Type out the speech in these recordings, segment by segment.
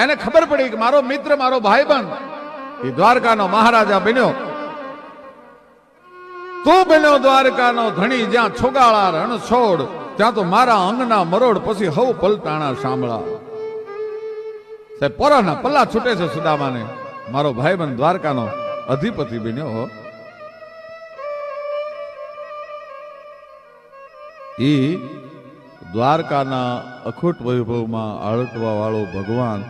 એને ખબર પડી કે મારો મિત્ર, મારો ભાઈબંધ એ દ્વારકાનો મહારાજા બન્યો. તું બન્યો દ્વારકાનો ધણી, જ્યાં છોગાળા રણ છોડ, ત્યાં તો મારા અંગના મરોડ, પછી હવ પલટાણા સાંભળા. સાહેબ પોરાના પલ્લા છૂટે છે સુદામાને. મારો ભાઈબંધ દ્વારકાનો અધિપતિ બન્યો. ઈ દ્વારકાના અખૂટ વૈભવમાં આળટવા વાળો ભગવાન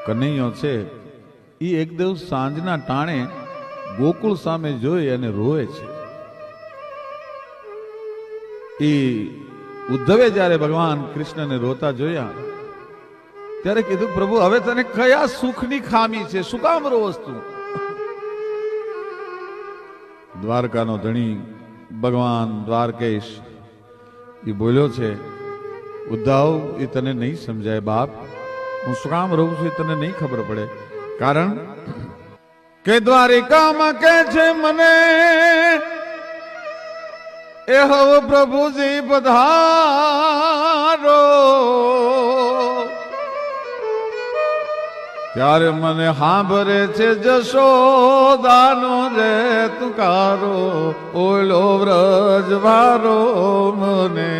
કનૈયો છે. ઈ એક દિવસ સાંજના ટાણે ગોકુળ સામે જોઈ અને રોવે છે. ઈ ઉદ્ધવે જ્યારે ભગવાન કૃષ્ણને રોતા જોયા ત્યારે કીધું, પ્રભુ હવે તને કયા સુખની ખામી છે, શું કામ રોવસ તું? દ્વારકાનો ધણી ભગવાન દ્વારકેશ એ બોલ્યો છે, ઉદ્ધવ એ તને નહીં સમજાય બાપ, હું શું કામ રહું છું એ તને નહીં ખબર પડે. કારણ કે દ્વારિકામાં કે છે મને એ હવ પ્રભુજી પધારો, ત્યારે મને સાંભળે છે જશોદાનો રે તુકારો, ઓલો વ્રજવારો મને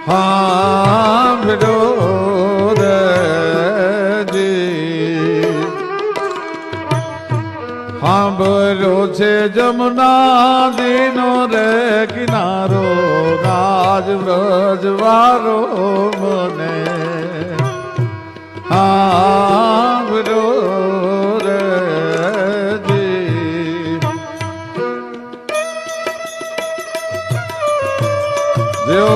સાંભળ્યો રે જી. સાંભળ્યો છે જમુના દીનો રે કિનારો, રાજ વ્રજવારો મને સાંભળ્યો રે જી. જેઓ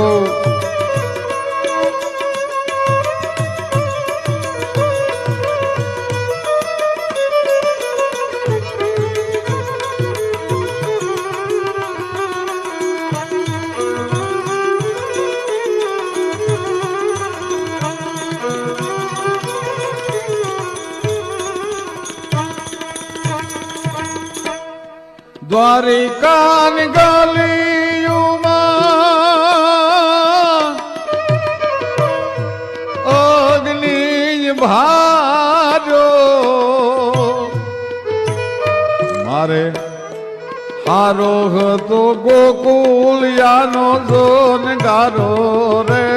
દ્વારિકાની ગલીઓમાં અગ્નિ ભાર્યો, મારે હારો હતો ગોકુળિયાનો જોનગારો રે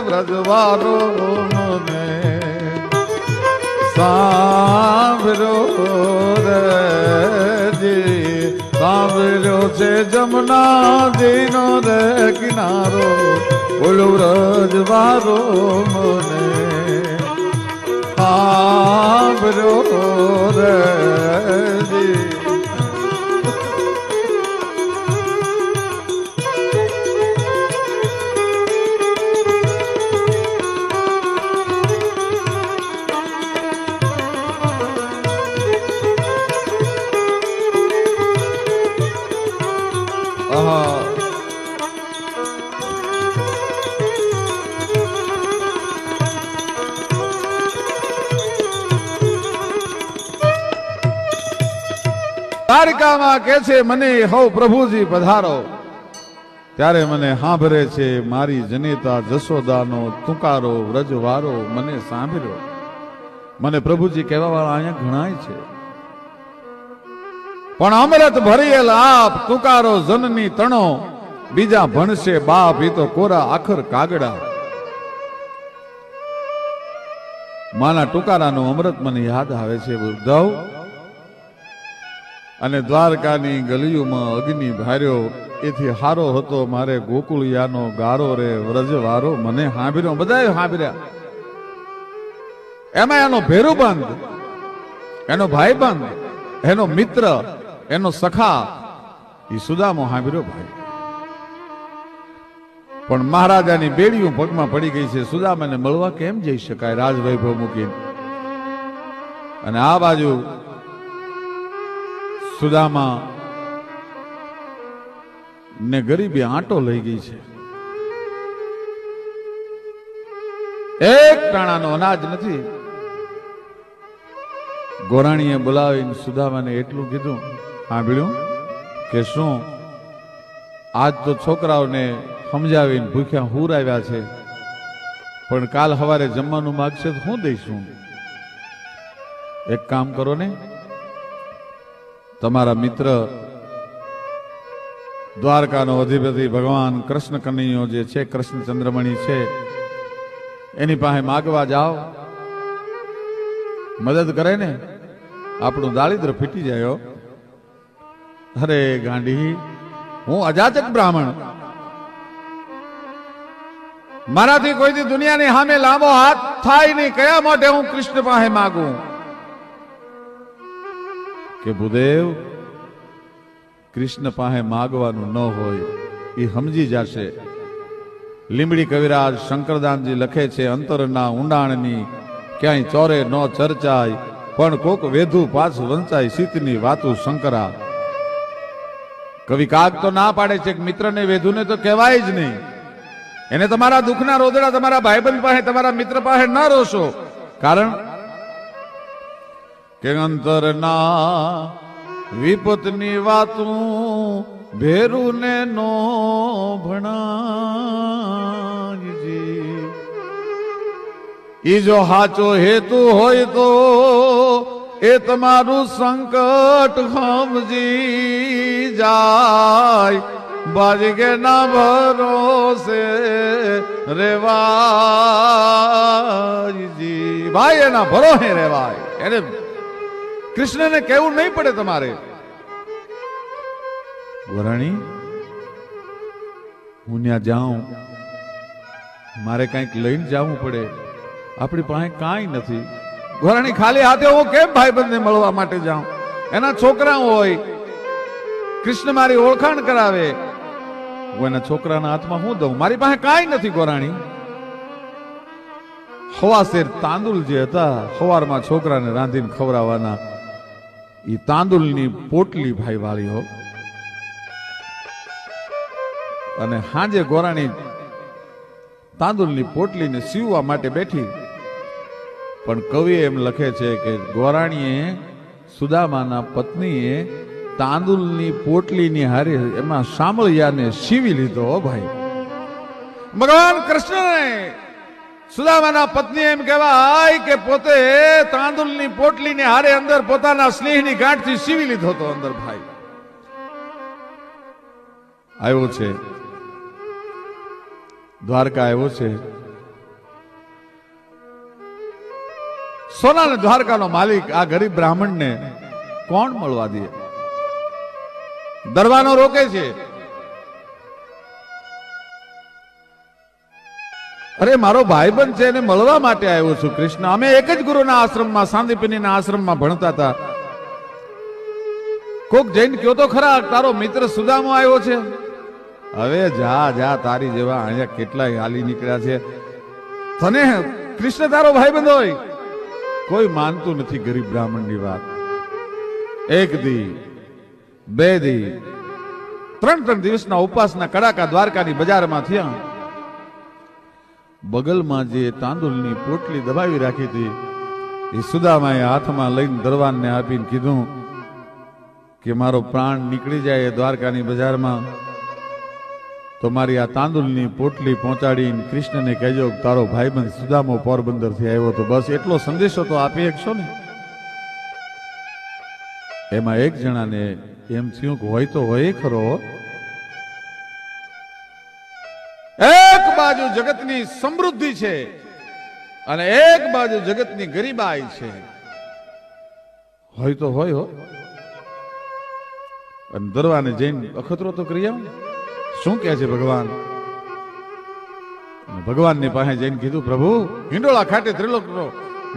વ્રજવારો મને સાંભળ્યો રે જી. સાંભળ્યો છે જમુનાજીનો રે કિનારો, બોલો વ્રજવારો મને સાંભળ્યો રે જી. દ્વારકામાં કે છે મને હવ પ્રભુજી પધારો, ત્યારે મને સાંભળે છે મારી જનેતા જશોદાનો તુકારો, વ્રજવારો મને સાંભળ્યો. મને પ્રભુજી કહેવા વાળા અહીંયા ઘણાય છે, પણ અમૃત ભરેલ આપ તુકારો જનની તણો, બીજા ભણશે બાપ એ તો કોરા આખર કાગડા. માના ટુકારાનો અમૃત મને યાદ આવે છે ઉદ્ધવ. અને દ્વારકાની ગલીઓમાં અગ્નિ ભાર્યો, એથી હારો હતો મારે ગોકુળિયાનો ગારો રે વ્રજવારો મને સાંભળ્યો. બધાએ સાંભળ્યા. એમાં એનો ભેરુબંધ, એનો ભાઈબંધ, એનો મિત્ર, એનો સખા એ સુદામો સાંભળ્યો ભાઈ. પણ મહારાજાની બેડીઓ પગમાં પડી ગઈ છે. સુદામાને મળવા કેમ જઈ શકાય રાજવૈભવ મૂકીને? અને આ બાજુ સુદામા ને ગરીબી આંટો લઈ ગઈ છે. એક ટાણાનો અનાજ નથી. ગોરાણીએ બોલાવીને સુદામાને એટલું કીધું, સાંભળ્યું કે શું આજ તો છોકરાઓને સમજાવીને ભૂખ્યા હુર આવ્યા છે, પણ કાલ સવારે જમવાનું માગશે તો હું દઈશું. એક કામ કરો ને, તમારા મિત્ર દ્વારકાનો અધિપતિ ભગવાન કૃષ્ણ કનૈયો જે છે, કૃષ્ણ ચંદ્રમણી છે, એની પાસે માગવા જાઓ, મદદ કરે ને આપણું દારિદ્ર ફીટી જાય. અરે ગાંડી, હું અજાચક બ્રાહ્મણ, મારાથી કોઈથી દુનિયાની સામે લાંબો હાથ થાય નહીં. કયા માટે હું કૃષ્ણ પાસે માગું? કે ભૂદેવ, કૃષ્ણ પાસે માગવાનું ન હોય એ સમજી જશે. લીંબડી કવિરાજ શંકરદાનજી લખે છે, અંતરના ઊંડાણની ક્યાંય ચોરે ન ચર્ચાય, પણ કોક વેધુ પાછું વંચાય, સીતની વાતું શંકરા. કવિ કાગ તો ના પાડે છે કે મિત્રને વેધુને તો કહેવાય જ નહીં. એને તમારા દુઃખના રોદડા તમારા ભાઈબંધ પાસે, તમારા મિત્ર પાસે ન રોશો. કારણ કે અંતરના વિપતની વાતું ભેરું ને નો ભણાજી. ઈ જો હાચો હેતુ હોય તો એ તમારું સંકટ સમજી જાય. બાજગે ના ભરોસે રેવાયજી. ભાઈ એના ભરોસે રેવાય. એને કૃષ્ણને કહેવું નહીં પડે તમારે. ગોરાણી, હું ત્યાં જાઉં, મારે કંઈક લઈને જવું પડે, આપણી પાસે કાંઈ નથી. ગોરાણી, ખાલી હાથે હું કેમ ભાઈબંધને મળવા માટે જાઉં? એના છોકરા હોય, કૃષ્ણ મારી ઓળખાણ કરાવે, હું એના છોકરાના હાથમાં હું દઉં? મારી પાસે કાંઈ નથી. ગોરાણી, હવાશેર તાંદુલ જે હતા, સવારમાં છોકરાને રાંધીને ખવડાવવાના, એ તાંદુલની પોટલી ભાઈ વાળી હો. અને હાજે ગોરાણી તાંદુલની પોટલીને સીવવા માટે બેઠી. પણ કવિ એમ લખે છે કે ગોરાણીએ, સુદામાના પત્નીએ તાંદુલની પોટલીની હારે એમાં સામળિયાને સીવી લીધો. ભાઈ, ભગવાન કૃષ્ણને સુદામાના પત્ની એમ કહેવાય કે પોતે તાંદુલની પોટલીને હારે અંદર પોતાના સ્નેહની ગાંઠથી સીવી લીધો હતો. અંદર ભાઈ આવ્યો છે, દ્વારકા આવ્યો છે. સોના ને દ્વારકાનો માલિક આ ગરીબ બ્રાહ્મણને કોણ મળવા દે? દરવાનો રોકે છે. અરે મારો ભાઈબંધ છે, એને મળવા માટે આવ્યો છું. કૃષ્ણ, અમે એક જ ગુરુના આશ્રમમાં, સાંદીપનીના આશ્રમમાં ભણતા હતા. કોક જઈને કયો તો ખરા, તારો મિત્ર સુદામો આવ્યો છે. હવે જા જા, તારી જેવા અહીંયા કેટલાય હાલી નીકળ્યા છે. તને કૃષ્ણ તારો ભાઈબંધ હોય? કોઈ માનતું નથી ગરીબ બ્રાહ્મણની વાત. એક દી, બે દી, 3 દિવસના ઉપવાસના કડાકા દ્વારકાની બજારમાં થયા. બગલમાં જે તાંદુલની પોટલી દબાવી રાખી હતી, એ સુદામાએ હાથમાં લઈને દરવાનને આપીને કીધું કે મારો પ્રાણ નીકળી જાય દ્વારકાની બજારમાં તો મારી આ તાંદુલની પોટલી પહોંચાડીને કૃષ્ણને કહેજો તારો ભાઈબંધ સુદામો પોરબંદરથી આવ્યો. તો બસ એટલો સંદેશો તો આપી શકશો ને. એમાં એક જણાને એમ થયું કે હોય તો હોય ખરો. એક બાજુ જગતની સમૃદ્ધિ છે અને એક બાજુ જગતની ગરીબાઈ છે. હોય તો હોય હો. અને દરવાને જઈને અખતરો તો કરી આવ. શું કહે છે ભગવાન? ભગવાનની પાસે જઈને કીધું, પ્રભુ, હિંડોળા ખાટે ત્રિલોકનો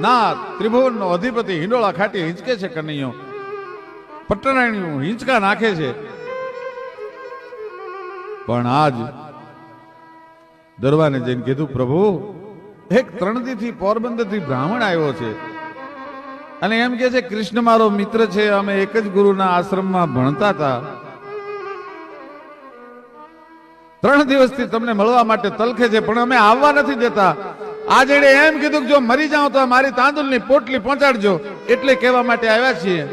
નાથ, ત્રિભુવનનો અધિપતિ હિંડોળા ખાટે હિંચકે છે કનૈયો, પટરાણીઓ હિંચકા નાખે છે. પણ આજ દરવાને જઈને કીધું, પ્રભુ, એક 3 દીથી પોરબંદરથી બ્રાહ્મણ આવ્યો છે અને એમ કે છે કૃષ્ણ મારો મિત્ર છે, અમે એક જ ગુરુના આશ્રમમાં ભણતા હતા. 3 દિવસથી તમને મળવા માટે તલખે છે, પણ અમે આવવા નથી દેતા. આજે એમ કીધું કે જો મરી જાઉં તો મારી તાંદુલની પોટલી પહોંચાડજો, એટલે કહેવા માટે આવ્યા છીએ.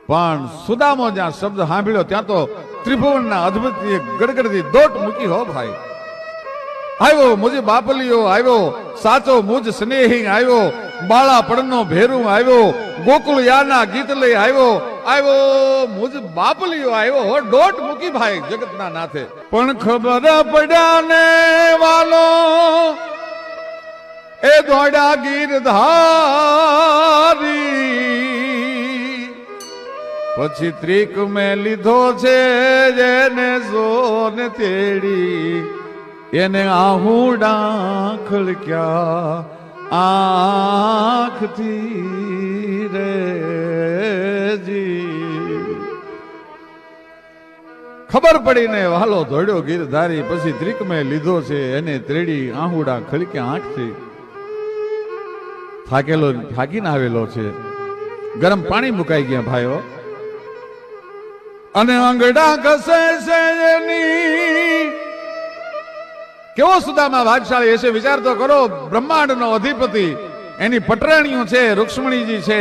પણ સુદામો જ્યાં શબ્દ સાંભળ્યો ત્યાં તો ત્રિભુવનના અદ્ભુત ગડગડતી દોટ મૂકી હો ભાઈ. આવ્યો મુજ બાપલિયો આવ્યો, સાચો મુજ સ્નેહી આવ્યો, બાળા પડનો ભેરું આવ્યો, ગોકુળ યાના ગીત લઈ આવ્યો, આવ્યો મુજ બાપલિયો આવ્યો. દોટ મૂકી ભાઈ જગતના નાથે. પણ ખબર પડ્યા ને વાલો એ દોડા ગીરધારી, પછી ત્રિક મેં લીધો છે જેને સોને તેડી, એને આહુડા ખળક્યા આંખથી રેજી. ખબર પડીને વાલો ધોડ્યો ગીરધારી, પછી ત્રિક મેં લીધો છે એને ત્રેડી, આહુડા ખળક્યા આંખથી. થાકીને આવેલો છે, ગરમ પાણી મુકાઈ ગયા ભાઈઓ, અને આંગડા ઘસે છે એની. કેવો સુદામા ભાગશાળી હશે વિચાર તો કરો. બ્રહ્માંડ નો અધિપતિ, એની પટરાણીઓ છે, રૂક્ષ્મણીજી છે,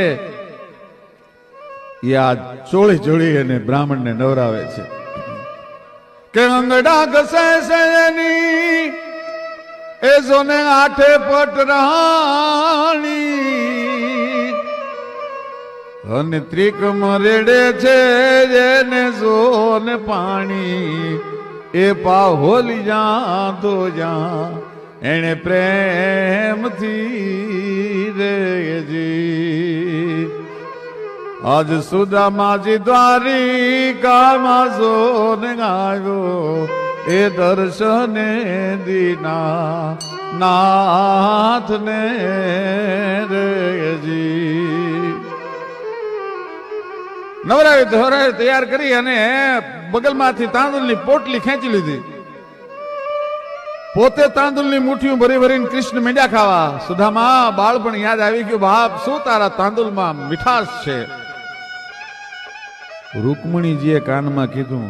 એ આ ચોળી ચોળી અને બ્રાહ્મણ ને નવરાવે છે કે આંગડા ઘસે છે એની, એ જોને આઠે પટરાણી, અને ત્રિક મરેડે છે જેને સોને પાણી, એ પાહોલી જા તો જા એને પ્રેમથી રેજી. આજ સુદામાજી દ્વારિકામાં સોને આવ્યો, એ દર્શને દીના નાથને રેજી. નવરાવી ધોરાવી તૈયાર કરી અને બગલમાંથી તાંદુલની પોટલી ખેંચી લીધી. પોતે તાંદુલની મુઠ્ઠીઓ ભરી ભરીને કૃષ્ણ મીંડા ખાવા. સુદામા બાળપણ યાદ આવી ગયું. બાપ શું તારા તાંદુલમાં મીઠાશ છે. રૂકમણીજીએ કાનમાં કીધું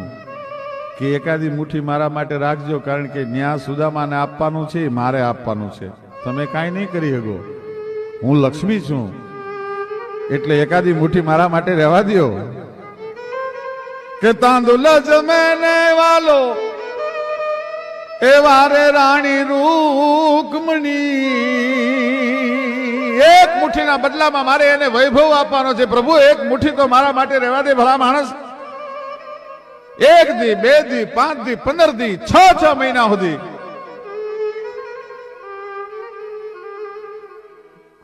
કે એકાદી મુઠ્ઠી મારા માટે રાખજો, કારણ કે ન્યા સુદામાને આપવાનું છે, મારે આપવાનું છે. તમે કાંઈ નહીં કરી શકો, હું લક્ષ્મી છું, એટલે એકાદી મુઠ્ઠી મારા માટે રહેવા દો. કે તાંદુલ જમે ને વાલો એ વારે રાણી રૂકમણી, એક મુઠ્ઠીના બદલામાં મારે એને વૈભવ આપવાનો છે. પ્રભુ એક મુઠ્ઠી તો મારા માટે રહેવા દે ભલા માણસ. 1 દી 2 દી 5 દી 15 દી 6 મહિના સુધી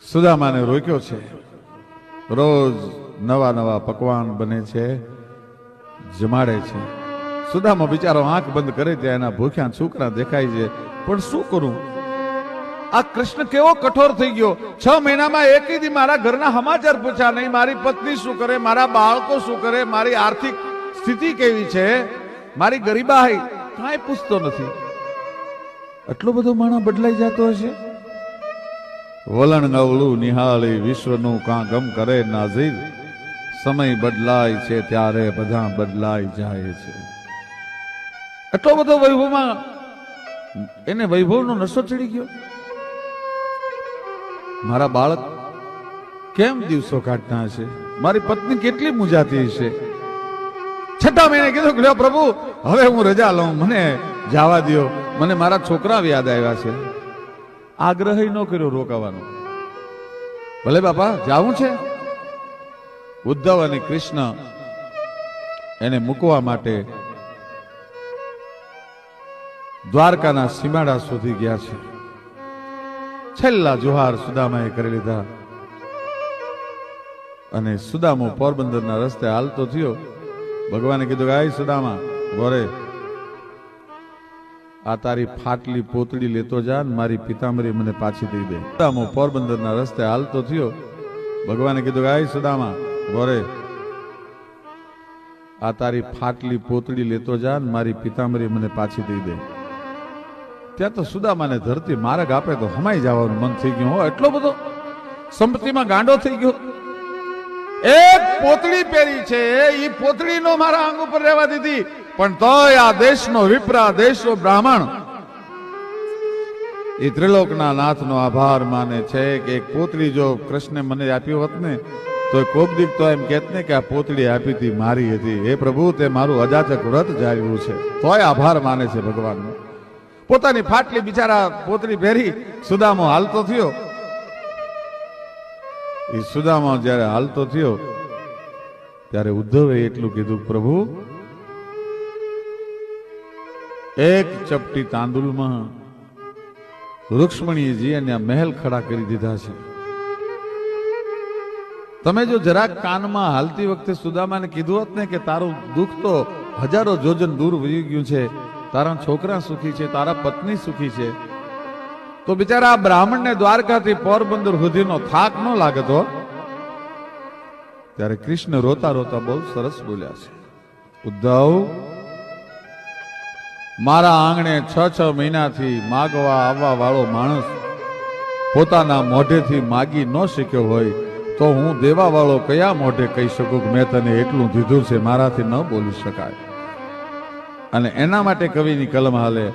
સુદામાને રોક્યો છે. રોજ નવા નવા પકવાન બને છે, જમાડે છે. સુદામા બિચારો આંખ બંધ કરે ત્યાં એના ભૂખ્યા છોકરા દેખાય છે. પણ શું કરું, આ કૃષ્ણ કેવો કઠોર થઈ ગયો. 6 મહિનામાં એકેય દી મારા ઘરના સમાચાર પૂછ્યા નહીં. મારી પત્ની શું કરે, મારા બાળકો શું કરે, મારી આર્થિક સ્થિતિ કેવી છે, મારી ગરીબાઈ કાંઈ પૂછતો નથી. આટલો બધો માણસ બદલાઈ જતો હશે. વલણ અવળું નિહાળી વિશ્વનું કાં ગમ કરે નાઝીર, સમય બદલાય છે ત્યારે બધા બદલાઈ જાય છે. એટલો બધો વૈભવમાં એને વૈભવનો નશો ચડી ગયો. મારા બાળક કેમ દિવસો કાઢતા હશે, મારી પત્ની કેટલી મુંજાતી હશે. 6 મહિને કીધું કે પ્રભુ હવે હું રજા લઉં, મને જવા દો, મને મારા છોકરા યાદ આવ્યા છે. આગ્રહ ન કર્યો રોકાવાનો. ભલે બાપા જાવું છે. ઉદ્ધવ અને કૃષ્ણ એને મૂકવા માટે દ્વારકાના સીમાડા સુધી ગયા છે. છેલ્લા જોહાર સુદામાએ કરી લીધા અને સુદામો પોરબંદરના રસ્તે હાલતો થયો. ભગવાને કીધું કે સુદામા ગોરે, આ તારી ફાટલી પોતડી લેતો જા, મારી પિતાંબરી મને પાછી દઈ દે. સુદામો પોરબંદરના રસ્તે હાલતો થયો. ભગવાને કીધું કે સુદામા ગોરે, આ તારી ફાટલી પોતડી લેતો જા, મારી પિતાંબરી મને પાછી દઈ દે. ત્યાં તો સુદામાને ધરતી માર્ગ આપે તો હમાઈ જવાનું મન થઈ ગયું. એટલો બધો સંપત્તિમાં ગાંડો થઈ ગયો. એક પોતળી પહેરી છે, એ પોતળીનો મારા અંગ ઉપર રહેવા દીધી, પણ તોય આ દેશનો વિપ્ર, દેશનો બ્રાહ્મણ એ ત્રિલોકના નાથનો આભાર માને છે કે એક પોતળી જો કૃષ્ણે મને આપ્યો હોત ને તો કોક દીક તો એમ કહેત ને કે આ પોતળી આપી હતી મારી હતી. હે પ્રભુ, તે મારું અજાચક વ્રત જાળવ્યું છે, તોય આભાર માને છે ભગવાનનો. પોતાની ફાટલી બિચારા પોતરી પહેરી સુદામો હાલતો થયો. એ સુદામો જ્યારે હાલતો થયો ત્યારે ઉદ્ધવે એટલું કીધું, પ્રભુ એક ચપટી તાંદુલમાં રૂક્ષ્મણીજી અને મહેલ ખડા કરી દીધા છે. તમે જો જરાક કાનમાં હાલતી વખતે સુદામાને કીધું હોત ને કે તારું દુઃખ તો હજારો જોજન દૂર વહી ગયું છે, તારા છોકરા સુખી છે, તારા પત્ની સુખી છે, તો બિચારા આ બ્રાહ્મણને દ્વારકાથી પોરબંદર સુધીનો થાક ન લાગતો. ત્યારે કૃષ્ણ રોતા રોતા બહુ સરસ બોલ્યા છે, ઉદ્ધવ, મારા આંગણે 6 મહિનાથી માગવા આવવા વાળો માણસ પોતાના મોઢેથી માગી ન શક્યો હોય તો હું દેવા વાળો કયા મોઢે કહી શકું કે મેં તને એટલું દીધું છે, મારાથી ન બોલી શકાય. અને એના માટે કવિની કલમ હાલે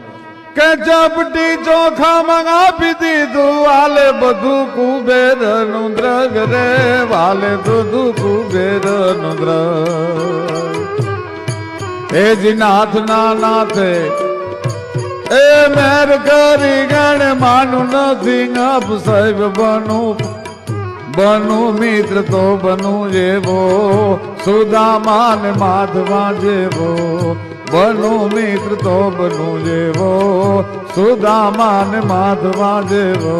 કે ચપટી ચોખા આપી દીધું, વાલે બધું કુબેરનું દ્રગ રે, વાલે બધું કુબેરનું દ્રગ. એ જી નાથ ના નાથે એ મેર કરી ગણ માનું નથી, અપ સાહેબ બનું મિત્ર તો બનું જેવો, સુદામા ને માધવા જેવો, બનું મિત્ર તો બનું જેવો, સુદામા ને માધવા જેવો.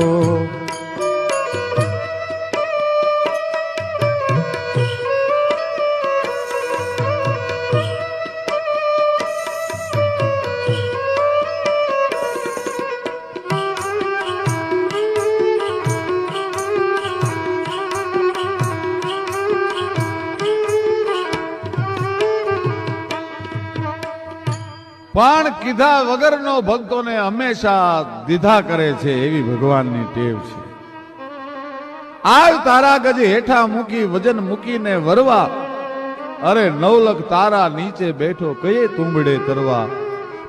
પણ કીધા વગરનો ભક્તોને હંમેશા દીધા કરે છે, એવી ભગવાનની ટેવ છે. આજ તારા ગજ હેઠા મૂકી વજન મૂકીને વરવા, અરે 9 લાખ તારા નીચે બેઠો કયે તુંબડે તરવા.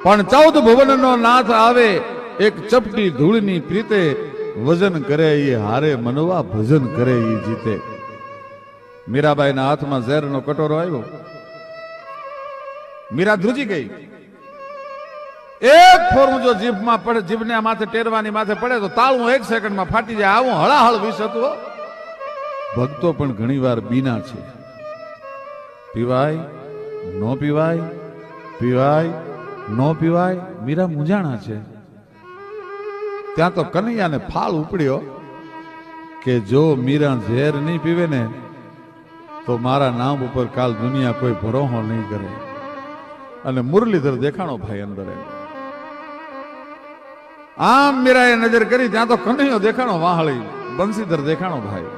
પણ 14 ભુવનનો નાથ આવે, એક ચપટી ધૂળની પ્રીતે, વજન કરે એ હારે મનવા, ભજન કરે એ જીતે. મીરાબાઈના હાથમાં ઝેરનો કટોરો આવ્યો, મીરા ધ્રુજી ગઈ. એક ફોરું જો જીભમાં પડે, જીભને માથે ટેરવાની માથે પડે તો તાળું 1 સેકન્ડમાં ફાટી જાય, આવું હળાહળ વિષ હતું. ભક્તો પણ ઘણીવાર બીના છે, પીવાય નો પીવાય, પીવાય નો પીવાય. મીરા મૂંઝાણા છે. ત્યાં તો કનૈયાને ફાળ ઉપડ્યો કે જો મીરા ઝેર નહીં પીવે ને તો મારા નામ ઉપર કાલ દુનિયા કોઈ ભરોહો નહીં કરે. અને મુરલીધર દેખાણો ભાઈ અંદર. આમ મીરાએ નજર કરી, ત્યાં તો કનૈયો દેખાણો વાહળી, બંસીધર દેખાણો ભાઈ.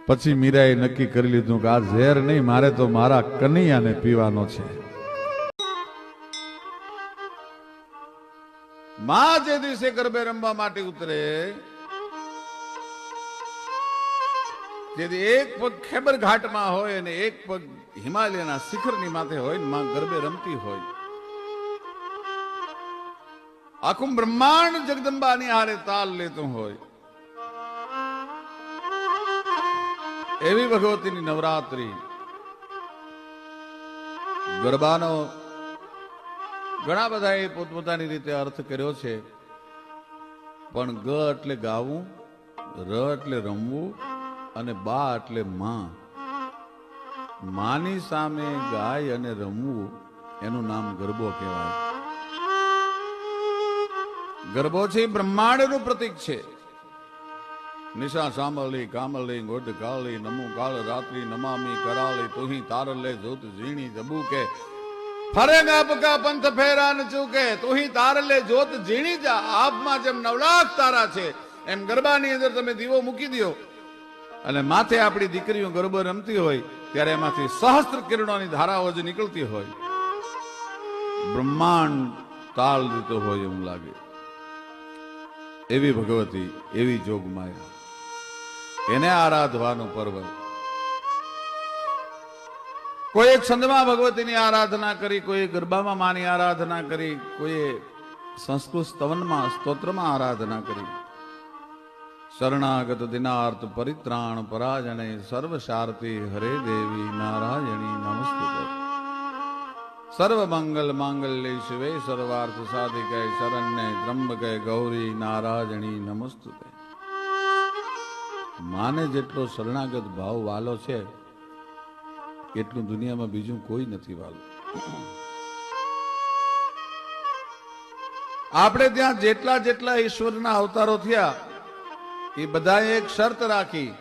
પછી મીરાએ નક્કી કરી લીધું કે આ ઝેર નહીં, મારે તો મારા કનૈયાને પીવાનો છે. માં જે દિવસે ગરબે રમવા માટે ઉતરે, તેથી એક પગ ખેબર ઘાટમાં હોય અને એક પગ હિમાલયના શિખરની માથે હોય, માં ગરબે રમતી હોય. આખું બ્રહ્માંડ જગદંબાની હારે તાલ લેતું હોય. એવી ભગવતીની નવરાત્રી. ગરબાનો ઘણા બધાએ પોતપોતાની રીતે અર્થ કર્યો છે, પણ ગ એટલે ગાવું, ર એટલે રમવું અને બા એટલે માં. માની સામે ગાય અને રમવું એનું નામ ગરબો કહેવાય. ગરબો છે બ્રહ્માંડનું પ્રતીક છે. નિશા સાંભળી કામળી ગોડ કાળી, નમુ કાળ રાત્રિ નમામી કરાળી, તુહી તારલે જોત ઝીણી જબુ કે, ફરેગા પકા પંથ ફેરા ન ચૂકે, તુહી તારલે જોત ઝીણી જા. આપમાં જેમ 9 લાખ તારા છે, એમ ગરબાની અંદર તમે દીવો મૂકી દો અને માથે આપણી દીકરીઓ ગરબો રમતી હોય ત્યારે એમાંથી સહસ્ત્ર કિરણોની ધારાઓ જ નીકળતી હોય. બ્રહ્માંડ તાળ દીતો હોય એવું લાગે. એવી ભગવતી, એવી જોગમાયા, એને આરાધવાનું પર્વ. કોઈ છંદમાં ભગવતીની આરાધના કરી, કોઈ ગરબામાં માની આરાધના કરી, કોઈ સંસ્કૃત સ્તવનમાં સ્તોત્રમાં આરાધના કરી. શરણાગત દિનાર્થ પરિત્રાણ પરાજણે સર્વશારતી હરે દેવી નારાયણી નમસ્તે. સર્વ મંગલ માંગલ્ય શિવે સર્વાર્થ સાધિકે શરણ્ય ત્રંબકે ગૌરી નારાયણી નમસ્તુતે. માને જેટલો શરણાગત ભાવ વાલો છે એટલું દુનિયામાં બીજું કોઈ નથી વાલું. આપણે ત્યાં જેટલા જેટલા ઈશ્વરના અવતારો થયા એ બધાએ એક શરત રાખી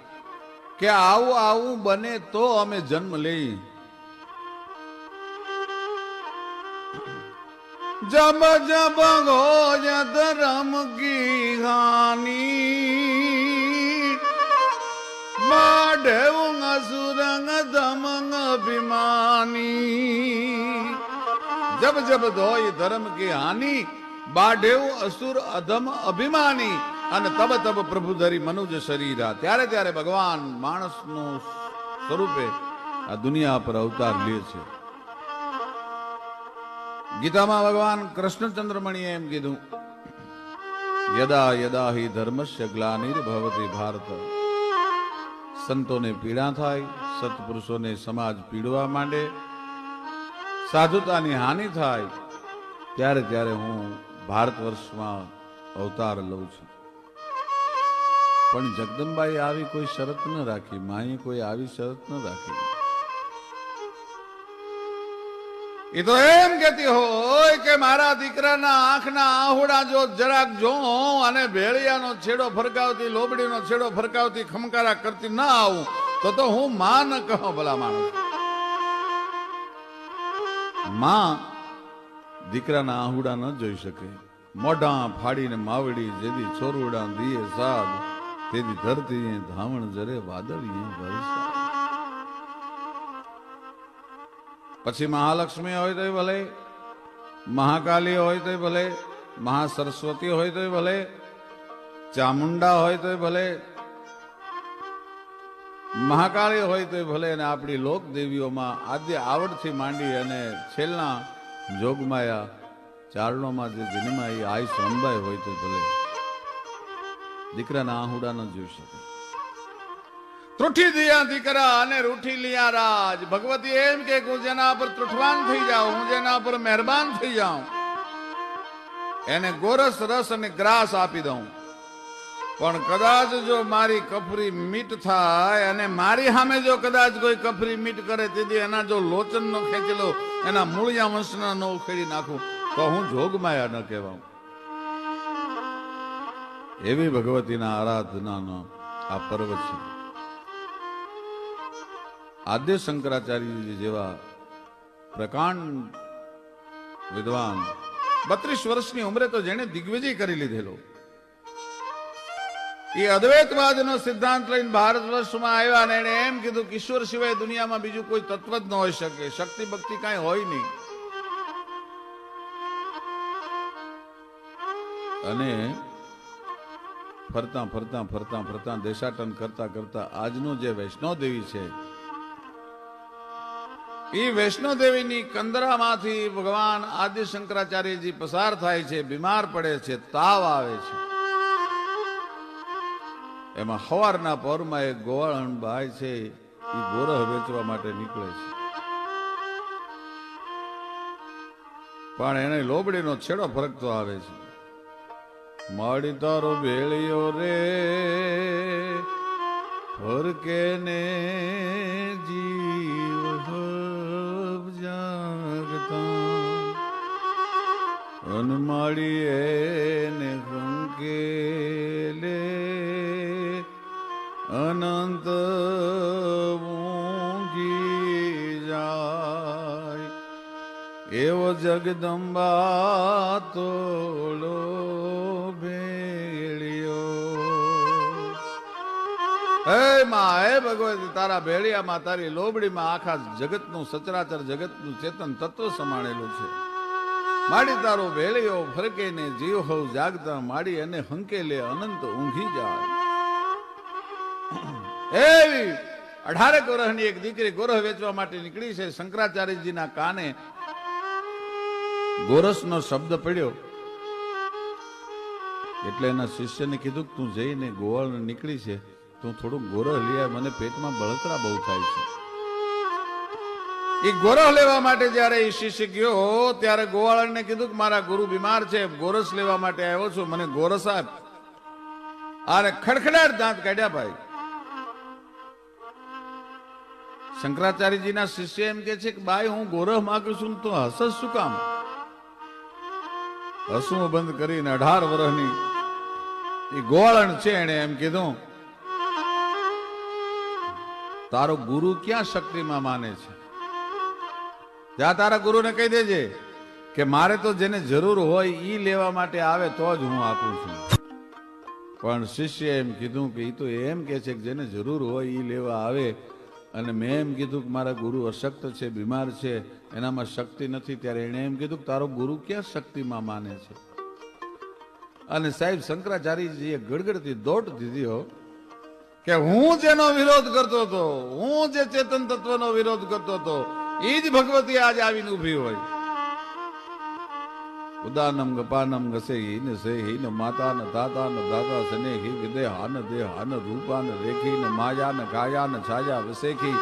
કે આવું આવું બને તો અમે જન્મ લઈ. જબ જબ ગોજ ધર્મ કી હાની બાઢેવું અસુરંગ ધમંગ અભિમાની. જબ જબ ધોય ધર્મ કી હાની બાઢેવું અસુર અધમ અભિમાની. અને તબ તબ પ્રભુ ધરી મનુજ શરીરા. ત્યારે ત્યારે ભગવાન માણસનું સ્વરૂપે આ દુનિયા પર અવતાર લે છે. ગીતામાં ભગવાન કૃષ્ણચંદ્રમણીએ એમ કીધું, યદા યદા હિ ધર્મસ્ય ગ્લાનિર્ભવતિ ભારત. સંતોને પીડા થાય, સત્પુરુષોને સમાજ પીડવા માંડે, સાધુતાની હાનિ થાય, ત્યારે ત્યારે હું ભારત વર્ષમાં અવતાર લઉં છું. પણ જગદંબાએ આવી કોઈ શરત ન રાખી, માએ કોઈ આવી શરત ન રાખી. એ તો એમ કેતી હોય કે મારા દીકરાના આંખના આહુડા જો જરાક જો અને ભેળિયાનો છેડો ફરકાવતી, લોબડીનો છેડો ફરકાવતી, ખમકારા કરતી ના આવું તો હું માં ન કહો. ભલા માણસ, માં દીકરાના આહુડા ન જોઈ શકે. મોઢા ફાડીને માવડી જેદી છોરુડા દીએ સાદ, તેદી ધરતી ધાવણ જરે વાદળીએ વરસાદ. પછી મહાલક્ષ્મી હોય તો ભલે, મહાકાલી હોય તો ભલે, મહાસરસ્વતી હોય તો ભલે, ચામુંડા હોય તો ભલે, મહાકાળી હોય તો ભલે, અને આપણી લોક દેવીઓમાં આદ્ય આવડથી માંડી અને છેલ્લા જોગમાયા ચારણોમાં જે જન્માઈ આઈ સોનબાઈ હોય તો ભલે, દીકરાના આહુડા ન જોઈ શકે. ત્રુઠી દિયા દીકરા અને રૂઠી લિયા રાજ. ભગવતી એમ કે હું જેના પર ત્રુઠવાન થઈ જાઉં, હું જેના પર મહેરબાન થઈ જાઉં, એને ગોરસ રસ અને ગ્રાસ આપી દઉં. પણ કદાચ જો મારી કફરી મીટ થાય અને મારી સામે જો કદાચ કોઈ કફરી મીટ કરે, તેથી એના જો લોચન નો ખેંચેલો, એના મૂળિયા વંશના નો ઉખેડી નાખું તો હું જોગમાયા ન કહેવાઉં. એવી ભગવતીના આરાધનાનો આ પર્વ છે. આદ્ય શંકરાચાર્યજી જેવા પ્રકાંડ વિદ્વાન 32 વર્ષની ઉંમરે તો જેને દિગ્વિજય કરી લીધેલો, એ અદ્વૈતવાદનો સિદ્ધાંત લઈને ભારત વર્ષમાં આવ્યા અને એને એમ કીધું કે ઈશ્વર સિવાય દુનિયામાં બીજું કોઈ તત્વ જ ન હોઈ શકે, શક્તિ ભક્તિ કાંઈ હોય નહીં. અને ફરતા ફરતા ફરતા ફરતા દેશાટન કરતા કરતા આજનો જે વૈષ્ણવ દેવી છે, એ વૈષ્ણવ દેવીની કંદરામાંથી ભગવાન આદિ શંકરાચાર્યજી પસાર થાય છે, બીમાર પડે છે, તાવ આવે છે. એમાં સવારના પહોરમાં એક ગોવાળણ ભાઈ છે, એ ગોરહ વેચવા માટે નીકળે છે. પણ એને લોબડીનો છેડો ફરકતો આવે છે. માડી તારો ભેળિયો રે ફરકે ને જીવ જાગતા, અનમાડી એને કંકેલે અનંત ઊંઘી જાય. એવો જગદંબા તોલો ભેળિયો. હે માં, હે ભગવતી, તારા ભેળિયામાં, તારી લોબડીમાં આખા જગતનું, સચરાચર જગતનું ચેતન તત્વ સમાણેલું છે. માડી તારો ભેળિયો ફરકે ને જીવ હોવ જાગતા, માડી અને હંકેલે અનંત ઊંઘી જાય. એવી 18 વર્ષની એક દીકરી ગોરહ વેચવા માટે નીકળી છે. શંકરાચાર્યજીના કાને ગોરસનો શબ્દ પડ્યો એટલે એના શિષ્યને કીધું કે તું જઈને ગોવાળ નીકળી છે, તું થોડું ગોરહ લઈ આવ, મને પેટમાં બળતરા બહુ થાય છે. એ ગોરસ લેવા માટે જયારે એ શિષ્ય ગયો ત્યારે ગોવાળને કીધું કે મારા ગુરુ બીમાર છે, ગોરસ લેવા માટે આવ્યો છું, મને ગોરસ આપ. આને ખડખડાટ દાંત કાઢ્યા ભાઈ. શંકરાચાર્યજીના શિષ્ય એમ કે છે કે ભાઈ હું ગોરસ માંગુ છું તો હસસ શું કામ? હસવું બંધ કરીને 18 વર્ષની એ ગોવાળણ છે એને એમ કીધું તારો ગુરુ ક્યાં શક્તિમાં માને છે? ત્યાં તારા ગુરુને કહી દેજે કે મારે તો જેને જરૂર હોય ઈ લેવા માટે આવે તો જ હું આપું છું. પણ શિષ્ય એમ કીધું કે ઈ તો એમ કે છે કે જેને જરૂર હોય ઈ લેવા આવે, અને મેં એમ કીધું કે મારા ગુરુ અશક્ત છે, બીમાર છે, એનામાં શક્તિ નથી. ત્યારે એણે એમ કીધું કે તારો ગુરુ ક્યાં શક્તિમાં માને છે? અને સાહેબ શંકરાચાર્યજીએ ગડગડતી દોટ દીધી હો કે હું જેનો વિરોધ કરતો હતો, હું જે ચેતન તત્વનો વિરોધ કરતો હતો, એ જ ભગવતી આજે આવીને ઉભી હોય. ઉદાનમ ગપાનમ ગસેહી ન સેહી ન માતા ન દાતા ન દાતા સ્નેહી વિદેહા ન દેહા ન રૂપા ન રેખી ન માયા ન કાયા ન છાયા વિશેખી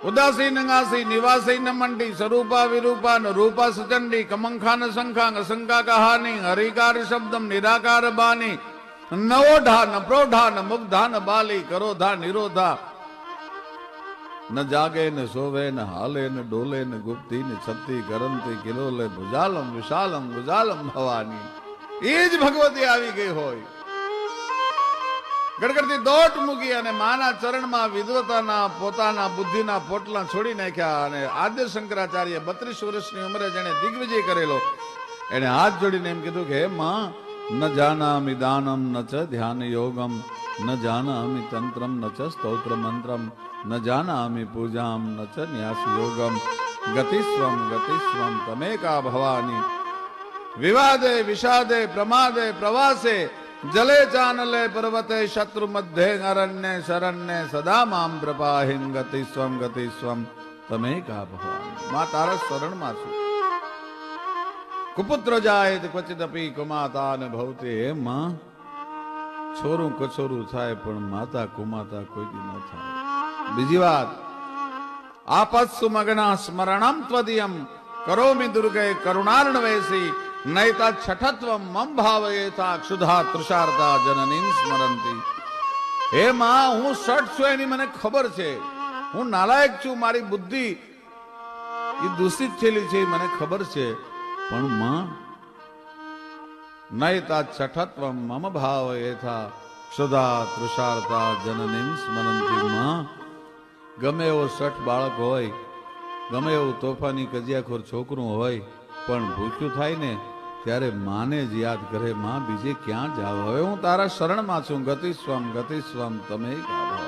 ઉદાસી નંગાસી નિવાસી ન મંડી સ્વરૂપા વિરૂપા ન રૂપા સચંડી કમંખા ન શંખા અસંકા કહાની હરિકાર શબ્દમ નિરાકાર બાની નવોઢા ન પ્રોઢા ન મુગ્ધા ન બાલી કરોધા નિરોધા ન જાગે ન સોવે ન હાલે ન ડોલે ન ગુપ્તી ન છત્તી કરંતી કિલોલે ભુજાલમ વિશાલમ ગુજાલમ ભવાની. એ જ ભગવતી આવી ગઈ હોય. ગડગડતી દોટ મૂકી અને માના ચરણમાં વિદ્વતાના પોતાના બુદ્ધિના પોટલા છોડી નાખ્યા. અને આદ્ય શંકરાચાર્ય 32 વર્ષની ઉંમરે જેને દિગ્વિજય કરેલો એને હાથ જોડીને એમ કીધું કે હે માં, ન જાનામિ દાનમ ન ચ ધ્યાન યોગમ ન જાનામિ તંત્રમ ન ચ સ્તોત્ર મંત્રમ ન જાનામિ પૂજામ ન ચ ન્યાસ યોગમ ગતિસ્વમ તમેકા ભવાની. વિવાદે વિષાદે પ્રમાદે પ્રવાસે જલે ચાનલે પર્વતે શત્રુ મધ્યે અરણ્ય શરણ્ય સદા મામ પ્રપાહિન ગતિસ્વમ તમેકા ભવાની. માં તારા શરણમાં છું. કુપુત્ર જાય ક્વચિદપી કુમાતા ને ભવતી. હે માં, છોરું કછોરું થાય પણ માતા કુમાતા કોઈ દી ન થાય. બીજી વાત, આપત્સુ મગના સ્મરણમ ત્વદિયમ કરોમિ દુર્ગે કરુણાર્ણવેસી નૈતા છઠત્વમ મમ ભાવયેતા ક્ષુધા તૃષાર્તા જનનીમ સ્મરંતી. હે માં, હું શઠ છું એની મને ખબર છે. હું નાલાયક છું, મારી બુદ્ધિ એ દૂષિત થયેલી છે મને ખબર છે. પણ માં, નૈતા છઠત્વમ મમ ભાવયેતા ક્ષુધા તૃષાર્તા જનનીમ સ્મરંતી. માં, ગમે એવો શઠ બાળક હોય, ગમે એવું તોફાની કજિયાખોર છોકરું હોય, પણ ભૂખ્યું થાય ને ત્યારે માને જ યાદ કરે. માં, બીજે ક્યાં જાવ? હવે હું તારા શરણમાં છું. ગતિસ્વમ તમેકા.